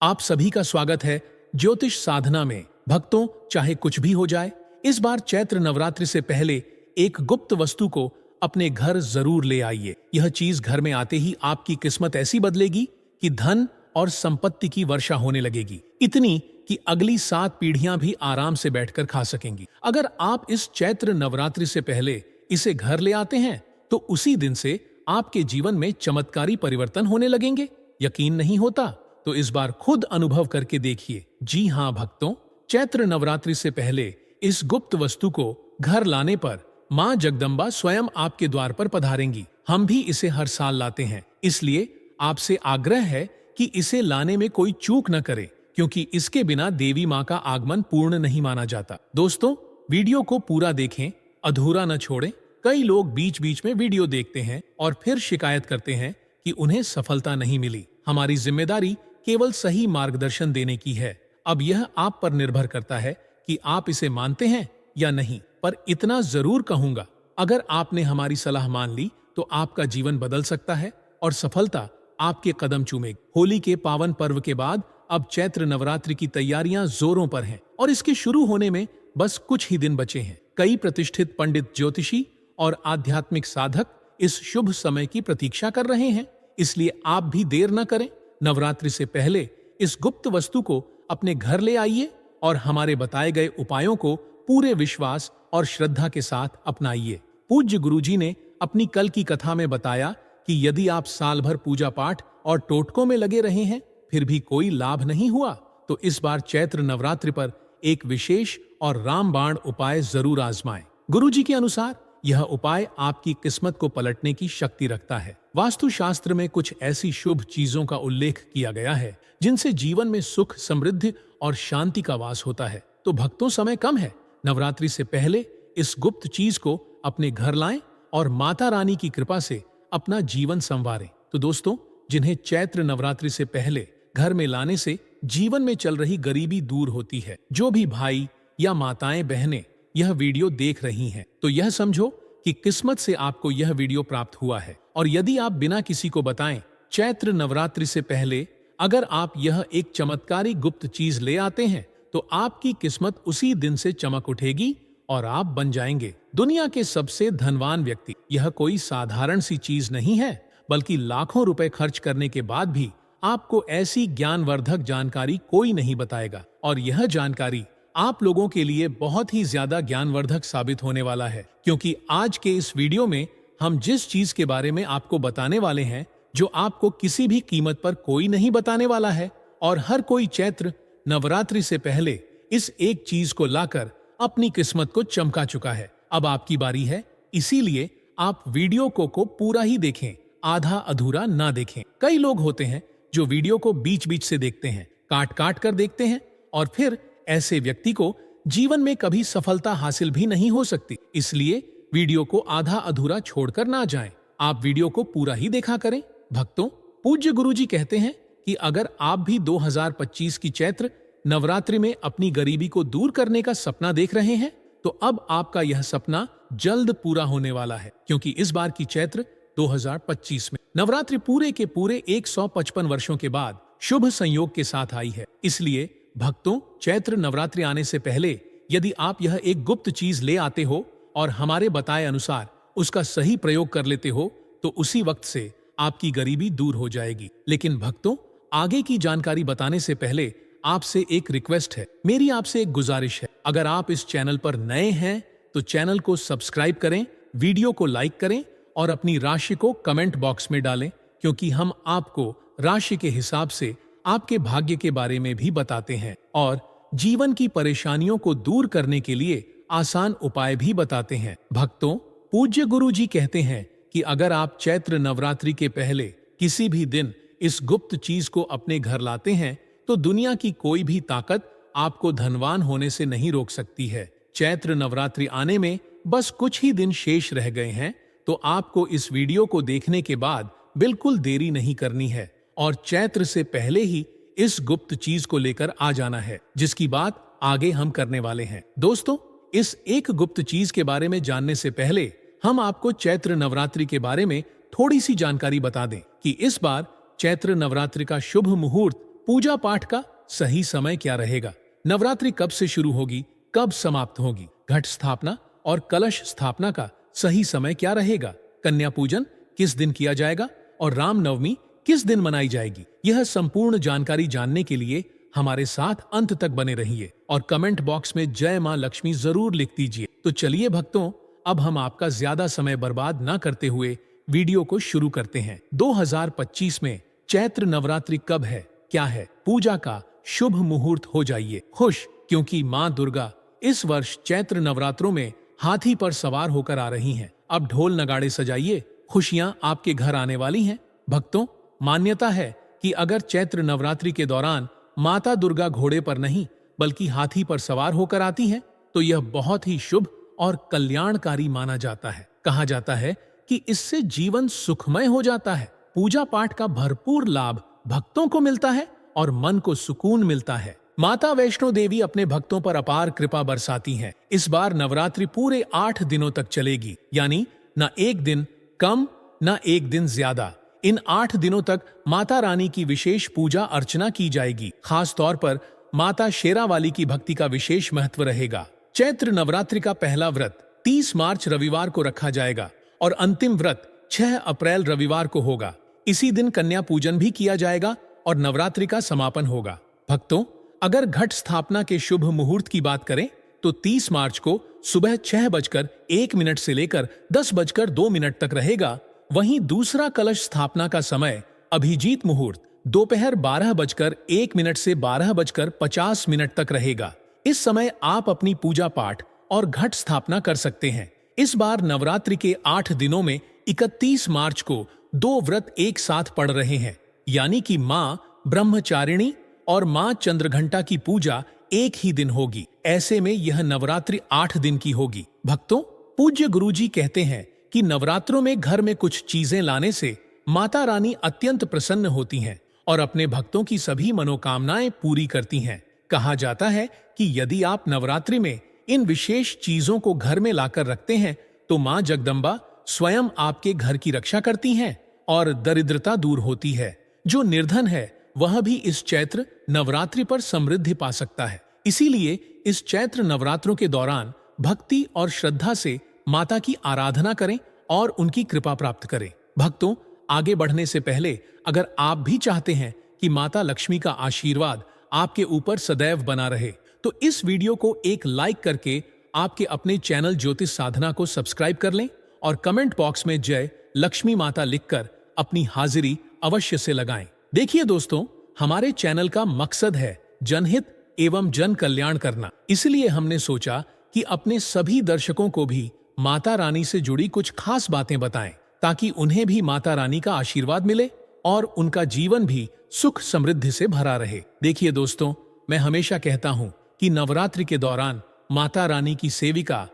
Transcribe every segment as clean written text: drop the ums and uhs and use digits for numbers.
आप सभी का स्वागत है ज्योतिष साधना में। भक्तों, चाहे कुछ भी हो जाए, इस बार चैत्र नवरात्रि से पहले एक गुप्त वस्तु को अपने घर जरूर ले आइए। यह चीज घर में आते ही आपकी किस्मत ऐसी बदलेगी कि धन और संपत्ति की वर्षा होने लगेगी, इतनी कि अगली 7 पीढ़ियां भी आराम से बैठकर खा सकेंगी। अगर आप इस चैत्र नवरात्रि से पहले इसे घर ले आते हैं तो उसी दिन से आपके जीवन में चमत्कारी परिवर्तन होने लगेंगे। यकीन नहीं होता तो इस बार खुद अनुभव करके देखिए। जी हाँ भक्तों, चैत्र नवरात्रि से पहले इस गुप्त वस्तु को घर लाने पर माँ जगदम्बा स्वयं आपके द्वार पर पधारेंगी। हम भी इसे हर साल लाते हैं, इसलिए आपसे आग्रह है कि इसे लाने में कोई चूक न करे, क्योंकि इसके बिना देवी माँ का आगमन पूर्ण नहीं माना जाता। दोस्तों, वीडियो को पूरा देखें, अधूरा न छोड़ें। कई लोग बीच बीच में वीडियो देखते हैं और फिर शिकायत करते हैं कि उन्हें सफलता नहीं मिली। हमारी जिम्मेदारी केवल सही मार्गदर्शन देने की है। अब यह आप पर निर्भर करता है कि आप इसे मानते हैं या नहीं। पर इतना जरूर कहूंगा, अगर आपने हमारी सलाह मान ली तो आपका जीवन बदल सकता है और सफलता आपके कदम चूमेगी। होली के पावन पर्व के बाद अब चैत्र नवरात्रि की तैयारियां जोरों पर हैं और इसके शुरू होने में बस कुछ ही दिन बचे हैं। कई प्रतिष्ठित पंडित, ज्योतिषी और आध्यात्मिक साधक इस शुभ समय की प्रतीक्षा कर रहे हैं, इसलिए आप भी देर न करें। नवरात्रि से पहले इस गुप्त वस्तु को अपने घर ले आइए और हमारे बताए गए उपायों को पूरे विश्वास और श्रद्धा के साथ अपनाइए। पूज्य गुरुजी ने अपनी कल की कथा में बताया कि यदि आप साल भर पूजा पाठ और टोटकों में लगे रहे हैं फिर भी कोई लाभ नहीं हुआ, तो इस बार चैत्र नवरात्रि पर एक विशेष और रामबाण उपाय जरूर आजमाएं। गुरुजी के अनुसार यह उपाय आपकी किस्मत को पलटने की शक्ति रखता है। वास्तुशास्त्र में कुछ ऐसी शुभ चीजों का उल्लेख किया गया है जिनसे जीवन में सुख, समृद्धि और शांति का वास होता है। तो भक्तों, समय कम है। नवरात्रि से पहले इस गुप्त चीज को अपने घर लाएं और माता रानी की कृपा से अपना जीवन संवारें। तो दोस्तों, जिन्हें चैत्र नवरात्रि से पहले घर में लाने से जीवन में चल रही गरीबी दूर होती है, जो भी भाई या माताएं बहनें यह वीडियो देख रही हैं, तो यह समझो कि किस्मत से आपको यह वीडियो प्राप्त हुआ है। और यदि आप बिना किसी को बताएं चैत्र नवरात्रि से पहले अगर आप यह एक चमत्कारी गुप्त चीज ले आते हैं तो आपकी किस्मत उसी दिन से चमक उठेगी और आप बन जाएंगे दुनिया के सबसे धनवान व्यक्ति। यह कोई साधारण सी चीज नहीं है, बल्कि लाखों रुपए खर्च करने के बाद भी आपको ऐसी ज्ञानवर्धक जानकारी कोई नहीं बताएगा। और यह जानकारी आप लोगों के लिए बहुत ही ज्यादा ज्ञानवर्धक साबित होने वाला है, क्योंकि आज के इस वीडियो में हम जिस चीज के बारे में आपको बताने वाले हैं, जो आपको किसी भी कीमत पर कोई नहीं बताने वाला है, और हर कोई चैत्र नवरात्रि से पहले इस एक चीज को लाकर अपनी किस्मत को चमका चुका है। अब आपकी बारी है, इसीलिए आप वीडियो को पूरा ही देखें, आधा अधूरा ना देखें। कई लोग होते हैं जो वीडियो को बीच बीच से देखते हैं, काट काट कर देखते हैं, और फिर ऐसे व्यक्ति को जीवन में कभी सफलता हासिल भी नहीं हो सकती। इसलिए वीडियो को आधा अधूरा छोड़कर ना जाएं, आप वीडियो को पूरा ही देखा करें। भक्तों, पूज्य गुरुजी कहते हैं कि अगर आप भी 2025 की चैत्र नवरात्रि में अपनी गरीबी को दूर करने का सपना देख रहे हैं, तो अब आपका यह सपना जल्द पूरा होने वाला है, क्योंकि इस बार की चैत्र 2025 में नवरात्रि पूरे के पूरे 155 वर्षों के बाद शुभ संयोग के साथ आई है। इसलिए भक्तों, चैत्र नवरात्रि आने से पहले यदि आप यह एक गुप्त चीज ले आते हो और हमारे बताए अनुसार उसका सही प्रयोग कर लेते हो, तो उसी वक्त से आपकी गरीबी दूर हो जाएगी। लेकिन भक्तों, आगे की जानकारी बताने से पहले आपसे एक रिक्वेस्ट है, मेरी आपसे एक गुजारिश है। अगर आप इस चैनल पर नए हैं तो चैनल को सब्सक्राइब करें, वीडियो को लाइक करें और अपनी राशि को कमेंट बॉक्स में डालें, क्योंकि हम आपको राशि के हिसाब से आपके भाग्य के बारे में भी बताते हैं और जीवन की परेशानियों को दूर करने के लिए आसान उपाय भी बताते हैं। भक्तों, पूज्य गुरुजी कहते हैं कि अगर आप चैत्र नवरात्रि के पहले किसी भी दिन इस गुप्त चीज को अपने घर लाते हैं तो दुनिया की कोई भी ताकत आपको धनवान होने से नहीं रोक सकती है। चैत्र नवरात्रि आने में बस कुछ ही दिन शेष रह गए हैं, तो आपको इस वीडियो को देखने के बाद बिल्कुल देरी नहीं करनी है और चैत्र से पहले ही इस गुप्त चीज को लेकर आ जाना है, जिसकी बात आगे हम करने वाले हैं। दोस्तों, इस एक गुप्त चीज के बारे में जानने से पहले हम आपको चैत्र नवरात्रि के बारे में थोड़ी सी जानकारी बता दें कि इस बार चैत्र नवरात्रि का शुभ मुहूर्त पूजा पाठ का सही समय क्या रहेगा? नवरात्रि कब से शुरू होगी, कब समाप्त होगी? घट स्थापना और कलश स्थापना का सही समय क्या रहेगा? कन्या पूजन किस दिन किया जाएगा और रामनवमी किस दिन मनाई जाएगी? यह संपूर्ण जानकारी जानने के लिए हमारे साथ अंत तक बने रहिए और कमेंट बॉक्स में जय मां लक्ष्मी जरूर लिख दीजिए। तो चलिए भक्तों, अब हम आपका ज्यादा समय बर्बाद ना करते हुए वीडियो को शुरू करते हैं। 2025 में चैत्र नवरात्रि कब है, क्या है? पूजा का शुभ मुहूर्त हो जाइए खुश, क्योंकि मां दुर्गा इस वर्ष चैत्र नवरात्रों में हाथी पर सवार होकर आ रही हैं। अब ढोल नगाड़े सजाइए, खुशियां आपके घर आने वाली हैं। भक्तों, मान्यता है कि अगर चैत्र नवरात्रि के दौरान माता दुर्गा घोड़े पर नहीं बल्कि हाथी पर सवार होकर आती हैं, तो यह बहुत ही शुभ और कल्याणकारी माना जाता है। कहा जाता है कि इससे जीवन सुखमय हो जाता है, पूजा पाठ का भरपूर लाभ भक्तों को मिलता है और मन को सुकून मिलता है। माता वैष्णो देवी अपने भक्तों पर अपार कृपा बरसाती हैं। इस बार नवरात्रि पूरे 8 दिनों तक चलेगी, यानी न एक दिन कम न एक दिन ज्यादा। इन 8 दिनों तक माता रानी की विशेष पूजा अर्चना की जाएगी। खास तौर पर माता शेरावाली की भक्ति का विशेष महत्व रहेगा। चैत्र नवरात्रि का पहला व्रत 30 मार्च रविवार को रखा जाएगा और अंतिम व्रत 6 अप्रैल रविवार को होगा। इसी दिन कन्या पूजन भी किया जाएगा और नवरात्रि का समापन होगा। भक्तों, अगर घट स्थापना के शुभ मुहूर्त की बात करें तो 30 मार्च को सुबह 6:01 से लेकर 10:02 तक रहेगा। वहीं दूसरा कलश स्थापना का समय अभिजीत मुहूर्त दोपहर 12:01 से 12:50 तक रहेगा। इस समय आप अपनी पूजा पाठ और घट स्थापना कर सकते हैं। इस बार नवरात्रि के 8 दिनों में 31 मार्च को 2 व्रत एक साथ पड़ रहे हैं, यानी कि मां ब्रह्मचारिणी और मां चंद्रघंटा की पूजा एक ही दिन होगी। ऐसे में यह नवरात्रि 8 दिन की होगी। भक्तों, पूज्य गुरुजी कहते हैं कि नवरात्रों में घर में कुछ चीजें लाने से माता रानी अत्यंत प्रसन्न होती हैं और अपने भक्तों की सभी मनोकामनाएं पूरी करती हैं। कहा जाता है कि यदि आप नवरात्रि में इन विशेष चीजों को घर में लाकर रखते हैं तो मां जगदम्बा स्वयं आपके घर की रक्षा करती हैं और दरिद्रता दूर होती है। जो निर्धन है वह भी इस चैत्र नवरात्रि पर समृद्धि पा सकता है। इसीलिए इस चैत्र नवरात्रों के दौरान भक्ति और श्रद्धा से माता की आराधना करें और उनकी कृपा प्राप्त करें। भक्तों, आगे बढ़ने से पहले अगर आप भी चाहते हैं कि माता लक्ष्मी का आशीर्वाद आपके ऊपर सदैव बना रहे, तो इस वीडियो को एक लाइक करके आपके अपने चैनल ज्योतिष साधना को सब्सक्राइब कर लें और कमेंट बॉक्स में जय लक्ष्मी माता लिखकर अपनी हाजिरी अवश्य से लगाएं। देखिए दोस्तों, हमारे चैनल का मकसद है जनहित एवं जन कल्याण करना। इसलिए हमने सोचा कि अपने सभी दर्शकों को भी माता रानी से जुड़ी कुछ खास बातें बताएं, ताकि उन्हें भी माता रानी का आशीर्वाद मिले और उनका जीवन भी सुख समृद्धि से भरा रहे। देखिए दोस्तों, मैं हमेशा कहता हूं कि नवरात्रि के दौरान माता रानी की सेविका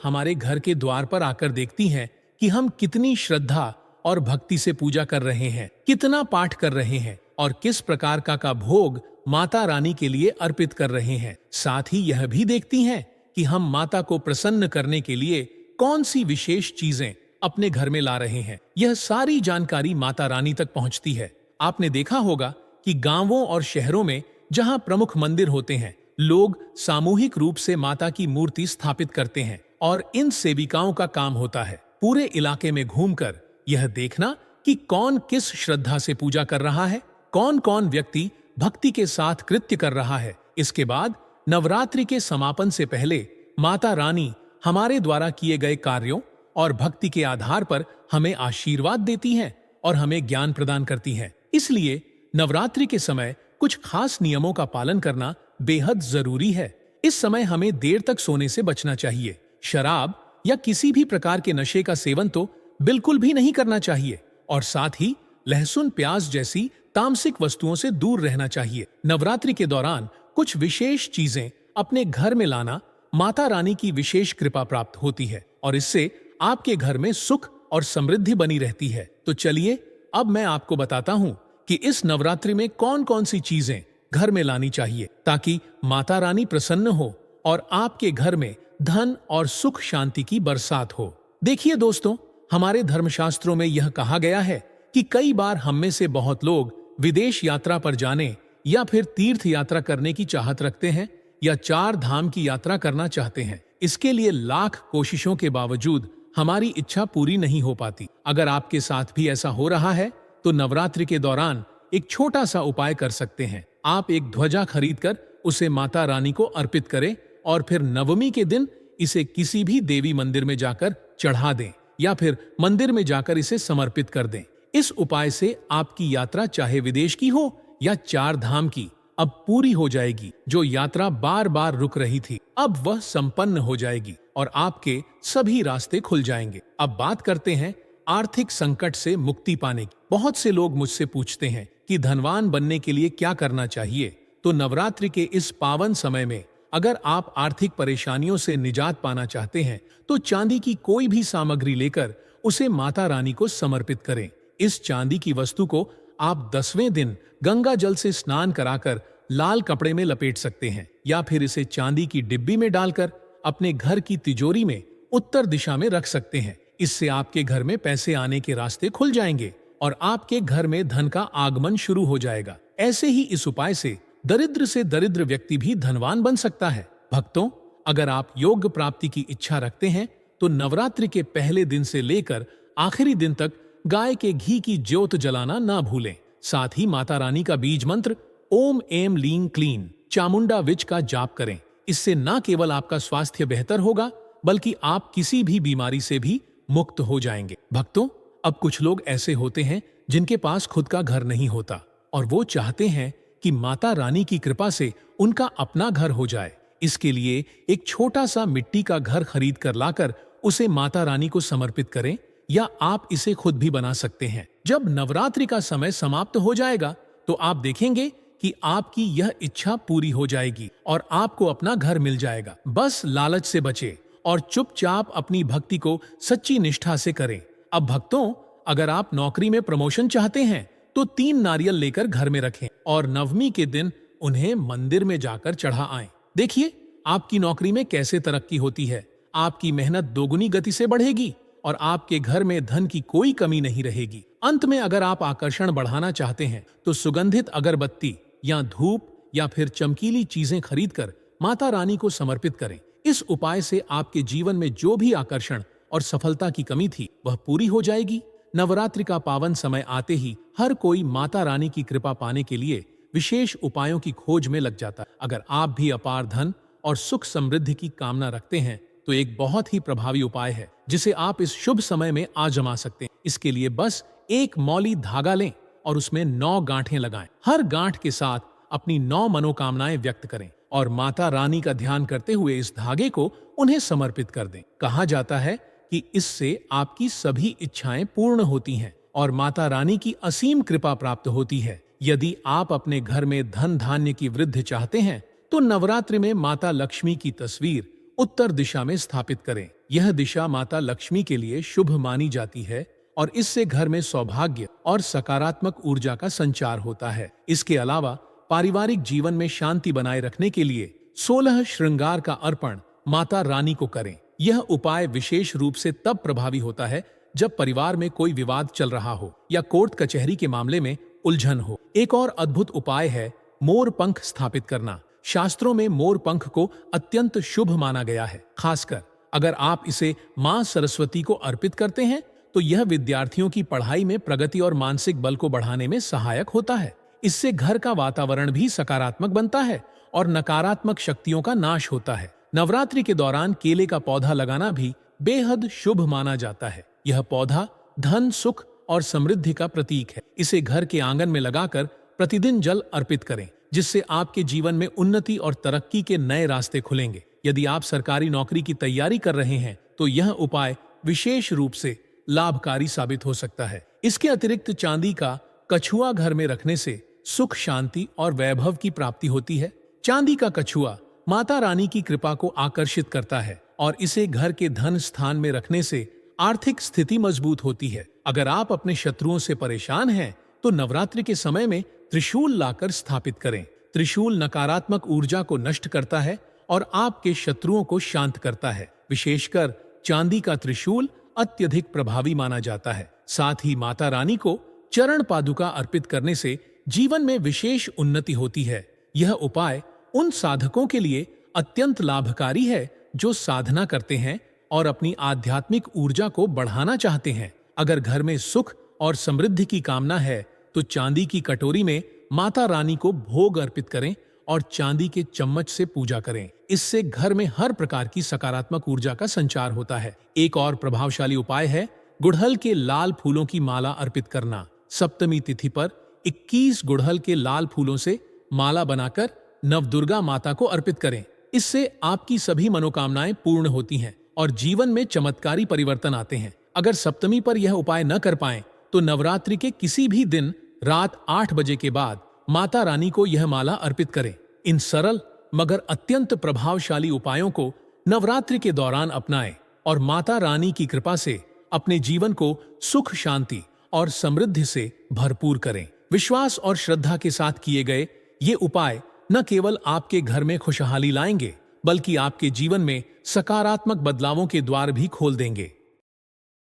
हमारे घर के द्वार पर आकर देखती हैं कि हम कितनी श्रद्धा और भक्ति से पूजा कर रहे हैं, कितना पाठ कर रहे हैं और किस प्रकार का भोग माता रानी के लिए अर्पित कर रहे हैं। साथ ही यह भी देखती हैं कि हम माता को प्रसन्न करने के लिए कौन सी विशेष चीजें अपने घर में ला रहे हैं। यह सारी जानकारी माता रानी तक पहुंचती है। आपने देखा होगा कि गांवों और शहरों में जहां प्रमुख मंदिर होते हैं, लोग सामूहिक रूप से माता की मूर्ति स्थापित करते हैं और इन सेविकाओं का काम होता है पूरे इलाके में घूमकर यह देखना कि कौन किस श्रद्धा से पूजा कर रहा है, कौन कौन व्यक्ति भक्ति के साथ कृत्य कर रहा है। इसके बाद नवरात्रि के समापन से पहले माता रानी हमारे द्वारा किए गए कार्यों और भक्ति के आधार पर हमें आशीर्वाद देती हैं और हमें ज्ञान प्रदान करती हैं। इसलिए नवरात्रि के समय कुछ खास नियमों का पालन करना बेहद जरूरी है। इस समय हमें देर तक सोने से बचना चाहिए। शराब या किसी भी प्रकार के नशे का सेवन तो बिल्कुल भी नहीं करना चाहिए और साथ ही लहसुन प्याज जैसी तामसिक वस्तुओं से दूर रहना चाहिए। नवरात्रि के दौरान कुछ विशेष चीजें अपने घर में लाना माता रानी की विशेष कृपा प्राप्त होती है और इससे आपके घर में सुख और समृद्धि बनी रहती है। तो चलिए अब मैं आपको बताता हूँ कि इस नवरात्रि में कौन कौन सी चीजें घर में लानी चाहिए ताकि माता रानी प्रसन्न हो और आपके घर में धन और सुख शांति की बरसात हो। देखिए दोस्तों, हमारे धर्मशास्त्रों में यह कहा गया है कि कई बार हम में से बहुत लोग विदेश यात्रा पर जाने या फिर तीर्थ यात्रा करने की चाहत रखते हैं या 4 धाम की यात्रा करना चाहते हैं, इसके लिए लाख कोशिशों के बावजूद हमारी इच्छा पूरी नहीं हो पाती। अगर आपके साथ भी ऐसा हो रहा है तो नवरात्रि के दौरान एक छोटा सा उपाय कर सकते हैं। आप एक ध्वजा खरीदकर उसे माता रानी को अर्पित करें और फिर नवमी के दिन इसे किसी भी देवी मंदिर में जाकर चढ़ा दें या फिर मंदिर में जाकर इसे समर्पित कर दें। इस उपाय से आपकी यात्रा चाहे विदेश की हो या 4 धाम की अब पूरी हो जाएगी। जो यात्रा बार बार रुक रही थी अब वह संपन्न हो जाएगी और आपके सभी रास्ते खुल जाएंगे। अब बात करते हैं आर्थिक संकट से मुक्ति पाने की। बहुत से लोग मुझसे पूछते हैं कि धनवान बनने के लिए क्या करना चाहिए। तो नवरात्रि के इस पावन समय में अगर आप आर्थिक परेशानियों से निजात पाना चाहते हैं तो चांदी की कोई भी सामग्री लेकर उसे माता रानी को समर्पित करें। इस चांदी की वस्तु को आप 10वें दिन गंगा जल से स्नान कराकर लाल कपड़े में लपेट सकते हैं या फिर इसे चांदी की डिब्बी में डालकर अपने घर की तिजोरी में उत्तर दिशा में रख सकते हैं। इससे आपके घर में पैसे आने के रास्ते खुल जाएंगे और आपके घर में धन का आगमन शुरू हो जाएगा। ऐसे ही इस उपाय से दरिद्र व्यक्ति भी धनवान बन सकता है। भक्तों, अगर आप योग प्राप्ति की इच्छा रखते हैं तो नवरात्रि के पहले दिन से लेकर आखिरी दिन तक गाय के घी की ज्योत जलाना ना भूलें। साथ ही माता रानी का बीज मंत्र ओम एम लीं क्लीं चामुंडा विच का जाप करें। इससे न केवल आपका स्वास्थ्य बेहतर होगा बल्कि आप किसी भी बीमारी से भी मुक्त हो जाएंगे। भक्तों, अब कुछ लोग ऐसे होते हैं जिनके पास खुद का घर नहीं होता और वो चाहते हैं कि माता रानी की कृपा से उनका अपना घर हो जाए। इसके लिए एक छोटा सा मिट्टी का घर खरीद कर लाकर उसे माता रानी को समर्पित करें या आप इसे खुद भी बना सकते हैं। जब नवरात्रि का समय समाप्त हो जाएगा तो आप देखेंगे कि आपकी यह इच्छा पूरी हो जाएगी और आपको अपना घर मिल जाएगा। बस लालच से बचें और चुपचाप अपनी भक्ति को सच्ची निष्ठा से करें। अब भक्तों, अगर आप नौकरी में प्रमोशन चाहते हैं तो 3 नारियल लेकर घर में रखें और नवमी के दिन उन्हें मंदिर में जाकर चढ़ा आएं। देखिए आपकी नौकरी में कैसे तरक्की होती है। आपकी मेहनत दोगुनी गति से बढ़ेगी और आपके घर में धन की कोई कमी नहीं रहेगी। अंत में अगर आप आकर्षण बढ़ाना चाहते हैं तो सुगंधित अगरबत्ती या धूप या फिर चमकीली चीजें खरीदकर माता रानी को समर्पित करें। इस उपाय से आपके जीवन में जो भी आकर्षण और सफलता की कमी थी वह पूरी हो जाएगी। नवरात्रि का पावन समय आते ही हर कोई माता रानी की कृपा पाने के लिए विशेष उपायों की खोज में लग जाता है। अगर आप भी अपार धन और सुख समृद्धि की कामना रखते हैं तो एक बहुत ही प्रभावी उपाय है जिसे आप इस शुभ समय में आजमा सकते हैं। इसके लिए बस एक मौली धागा लें और उसमें 9 गांठें लगाएं। हर गांठ के साथ अपनी 9 मनोकामनाएं व्यक्त करें और माता रानी का ध्यान करते हुए इस धागे को उन्हें समर्पित कर दें। कहा जाता है कि इससे आपकी सभी इच्छाएं पूर्ण होती हैं और माता रानी की असीम कृपा प्राप्त होती है। यदि आप अपने घर में धन धान्य की वृद्धि चाहते हैं तो नवरात्रि में माता लक्ष्मी की तस्वीर उत्तर दिशा में स्थापित करें। यह दिशा माता लक्ष्मी के लिए शुभ मानी जाती है और इससे घर में सौभाग्य और सकारात्मक ऊर्जा का संचार होता है। इसके अलावा पारिवारिक जीवन में शांति बनाए रखने के लिए 16 श्रृंगार का अर्पण माता रानी को करें। यह उपाय विशेष रूप से तब प्रभावी होता है जब परिवार में कोई विवाद चल रहा हो या कोर्ट कचहरी के मामले में उलझन हो। एक और अद्भुत उपाय है मोर पंख स्थापित करना। शास्त्रों में मोर पंख को अत्यंत शुभ माना गया है। खासकर अगर आप इसे मां सरस्वती को अर्पित करते हैं तो यह विद्यार्थियों की पढ़ाई में प्रगति और मानसिक बल को बढ़ाने में सहायक होता है। इससे घर का वातावरण भी सकारात्मक बनता है और नकारात्मक शक्तियों का नाश होता है। नवरात्रि के दौरान केले का पौधा लगाना भी बेहद शुभ माना जाता है। यह पौधा धन, सुख और समृद्धि का प्रतीक है। इसे घर के आंगन में लगाकर प्रतिदिन जल अर्पित करें, जिससे आपके जीवन में उन्नति और तरक्की के नए रास्ते खुलेंगे। यदि आप सरकारी नौकरी की तैयारी कर रहे हैं तो यह उपाय विशेष रूप से लाभकारी साबित हो सकता है। इसके अतिरिक्त चांदी का कछुआ घर में रखने से सुख, शांति और वैभव की प्राप्ति होती है। चांदी का कछुआ माता रानी की कृपा को आकर्षित करता है और इसे घर के धन स्थान में रखने से आर्थिक स्थिति मजबूत होती है। अगर आप अपने शत्रुओं से परेशान हैं तो नवरात्रि के समय में त्रिशूल लाकर स्थापित करें। त्रिशूल नकारात्मक ऊर्जा को नष्ट करता है और आपके शत्रुओं को शांत करता है। विशेषकर चांदी का त्रिशूल अत्यधिक प्रभावी माना जाता है। साथ ही माता रानी को चरण पादुका अर्पित करने से जीवन में विशेष उन्नति होती है। यह उपाय उन साधकों के लिए अत्यंत लाभकारी है जो साधना करते हैं और अपनी आध्यात्मिक ऊर्जा को बढ़ाना चाहते हैं। अगर घर में सुख और समृद्धि की कामना है तो चांदी की कटोरी में माता रानी को भोग अर्पित करें और चांदी के चम्मच से पूजा करें। इससे घर में हर प्रकार की सकारात्मक ऊर्जा का संचार होता है। एक और प्रभावशाली उपाय है गुड़हल के लाल फूलों की माला अर्पित करना। सप्तमी तिथि पर 21 गुड़हल के लाल फूलों से माला बनाकर नवदुर्गा माता को अर्पित करें। इससे आपकी सभी मनोकामनाएं पूर्ण होती हैं और जीवन में चमत्कारी परिवर्तन आते हैं। अगर सप्तमी पर यह उपाय न कर पाएं तो नवरात्रि के किसी भी दिन रात 8 बजे के बाद माता रानी को यह माला अर्पित करें। इन सरल मगर अत्यंत प्रभावशाली उपायों को नवरात्रि के दौरान अपनाएं और माता रानी की कृपा से अपने जीवन को सुख, शांति और समृद्धि से भरपूर करें। विश्वास और श्रद्धा के साथ किए गए ये उपाय न केवल आपके घर में खुशहाली लाएंगे बल्कि आपके जीवन में सकारात्मक बदलावों के द्वार भी खोल देंगे।